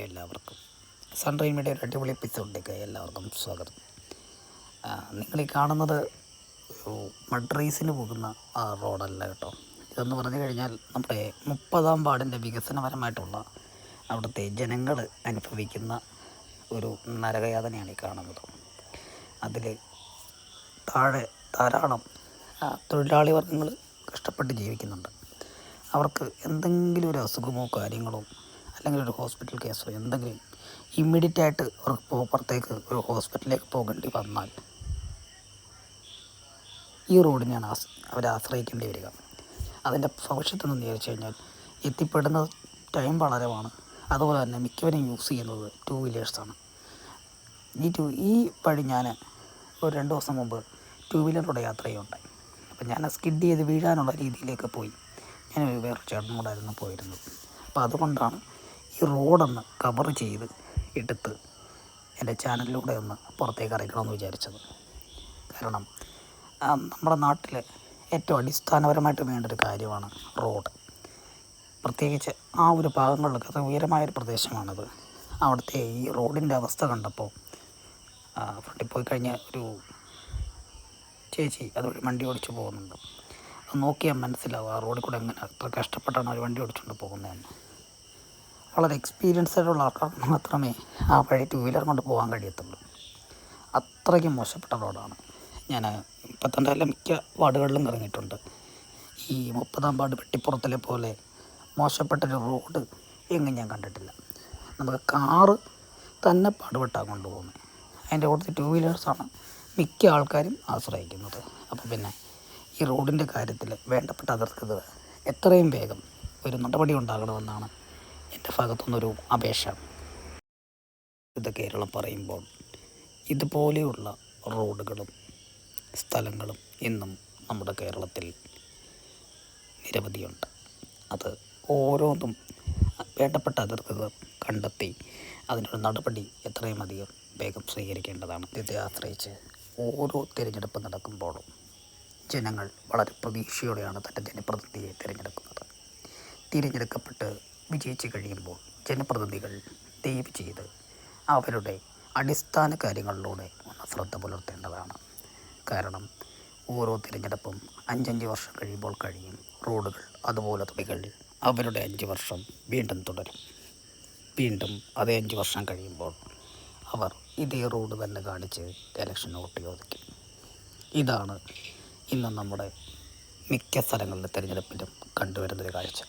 എല്ലാവർക്കും സൺറൈൻ മീഡിയ ഒരു അടിപൊളി എപ്പിസോഡിലേക്ക് എല്ലാവർക്കും സ്വാഗതം. നിങ്ങളീ കാണുന്നത് മഡ് റേസിന് പോകുന്ന റോഡല്ല കേട്ടോ. ഇതെന്ന് പറഞ്ഞു കഴിഞ്ഞാൽ നമ്മുടെ 30-ാം വാർഡിൻ്റെ വികസനപരമായിട്ടുള്ള അവിടുത്തെ ജനങ്ങൾ അനുഭവിക്കുന്ന ഒരു നരകയാതനയാണ് ഈ കാണുന്നത്. അതിൽ താഴെ ധാരാളം തൊഴിലാളി വർഗ്ഗങ്ങൾ കഷ്ടപ്പെട്ട് ജീവിക്കുന്നുണ്ട്. അവർക്ക് എന്തെങ്കിലും ഒരു അസുഖമോ കാര്യങ്ങളോ അല്ലെങ്കിൽ ഒരു ഹോസ്പിറ്റൽ കേസോ എന്തെങ്കിലും ഇമ്മീഡിയറ്റ് ആയിട്ട് അവർക്ക് പുറത്തേക്ക് ഒരു ഹോസ്പിറ്റലിലേക്ക് പോകേണ്ടി വന്നാൽ ഈ റോഡിനെയാണ് അവരെ ആശ്രയിക്കേണ്ടി വരിക. അതിൻ്റെ ഭവിഷ്യത്തെന്ന് വിചാരിച്ചു കഴിഞ്ഞാൽ എത്തിപ്പെടുന്ന ടൈം വളരെയാണ്. അതുപോലെ തന്നെ മിക്കവരും യൂസ് ചെയ്യുന്നത് 2 വീലേഴ്സാണ്. ഈ വഴി ഞാൻ ഒരു 2 ദിവസം മുമ്പ് 2 വീലറിലൂടെ യാത്ര ചെയ്യുകയുണ്ടായി. അപ്പോൾ ഞാൻ സ്കിഡ് ചെയ്ത് വീഴാനുള്ള രീതിയിലേക്ക് പോയി. ഞാൻ വേറൊരു ചേട്ടനോടായിരുന്നു പോയിരുന്നത്. അപ്പോൾ അതുകൊണ്ടാണ് ഈ റോഡൊന്ന് കവർ ചെയ്ത് എടുത്ത് എൻ്റെ ചാനലിലൂടെ ഒന്ന് പുറത്തേക്ക് അറിയിക്കണമെന്ന് വിചാരിച്ചത്. കാരണം നമ്മുടെ നാട്ടിൽ ഏറ്റവും അടിസ്ഥാനപരമായിട്ട് വേണ്ടൊരു കാര്യമാണ് റോഡ്. പ്രത്യേകിച്ച് ആ ഒരു ഭാഗങ്ങളിലൊക്കെ അത് ഉയരമായൊരു പ്രദേശമാണത്. അവിടുത്തെ ഈ റോഡിൻ്റെ അവസ്ഥ കണ്ടപ്പോൾ ഫ്രണ്ടിൽ പോയി കഴിഞ്ഞാൽ ഒരു ചേച്ചി അതുവഴി വണ്ടി ഓടിച്ച് പോകുന്നുണ്ട്. അത് നോക്കിയാൽ മനസ്സിലാവും ആ റോഡിൽ കൂടെ എങ്ങനെ അത്ര കഷ്ടപ്പെട്ടാണ് അവർ വണ്ടി ഓടിച്ചുകൊണ്ട് പോകുന്നതെന്ന്. വളരെ എക്സ്പീരിയൻസ്ഡ് ആയിട്ടുള്ള ആൾക്കാർക്ക് മാത്രമേ ആ വഴി 2 വീലർ കൊണ്ട് പോകാൻ കഴിയത്തുള്ളൂ. അത്രയ്ക്കും മോശപ്പെട്ട റോഡാണ്. ഞാൻ പത്തനംതിട്ടയിലെ മിക്ക വാർഡുകളിലും ഇറങ്ങിയിട്ടുണ്ട്. ഈ 30-ാം വാർഡ് വെട്ടിപ്പുറത്തിലെ പോലെ മോശപ്പെട്ടൊരു റോഡ് എങ്ങും ഞാൻ കണ്ടിട്ടില്ല. നമുക്ക് കാറ് തന്നെ പാടുപെട്ടാണ് കൊണ്ടുപോകുന്നത്. അതിൻ്റെ കൂട്ടത്തിൽ 2 വീലേഴ്സാണ് മിക്ക ആൾക്കാരും ആശ്രയിക്കുന്നത്. അപ്പോൾ പിന്നെ ഈ റോഡിൻ്റെ കാര്യത്തിൽ വേണ്ടപ്പെട്ട അധികൃതർ എത്രയും വേഗം ഒരു നടപടി ഉണ്ടാകണമെന്നാണ് എൻ്റെ ഭാഗത്തുനിന്നൊരു അപേക്ഷ. ഇത് കേരളം പറയുമ്പോൾ ഇതുപോലെയുള്ള റോഡുകളും സ്ഥലങ്ങളും ഇന്നും നമ്മുടെ കേരളത്തിൽ നിരവധിയുണ്ട്. അത് ഓരോന്നും വേണ്ടപ്പെട്ട അധികൃതർ കണ്ടെത്തി അതിനൊരു നടപടി എത്രയും അധികം വേഗം സ്വീകരിക്കേണ്ടതാണ്. ഇതേ ആശ്രയിച്ച് ഓരോ തിരഞ്ഞെടുപ്പ് നടക്കുമ്പോഴും ജനങ്ങൾ വളരെ പ്രതീക്ഷയോടെയാണ് തൻ്റെ ജനപ്രതിനിധിയെ തിരഞ്ഞെടുക്കുന്നത്. തിരഞ്ഞെടുക്കപ്പെട്ട് വിജയിച്ച് കഴിയുമ്പോൾ ജനപ്രതിനിധികൾ ദയവ് ചെയ്ത് അവരുടെ അടിസ്ഥാന കാര്യങ്ങളിലൂടെ ഒന്ന് ശ്രദ്ധ പുലർത്തേണ്ടതാണ്. കാരണം ഓരോ തിരഞ്ഞെടുപ്പും 5-5 വർഷം കഴിയുമ്പോൾ കഴിയും. റോഡുകൾ അതുപോലെ തുടികൾ അവരുടെ 5 വർഷം വീണ്ടും തുടരും. വീണ്ടും അതേ 5 വർഷം കഴിയുമ്പോൾ അവർ ഇതേ റോഡ് തന്നെ കാണിച്ച് ഇലക്ഷൻ വോട്ട് ചോദിക്കും. ഇതാണ് ഇന്ന് നമ്മുടെ മിക്ക സ്ഥലങ്ങളിലെ തിരഞ്ഞെടുപ്പിലും കണ്ടുവരുന്നൊരു കാഴ്ച.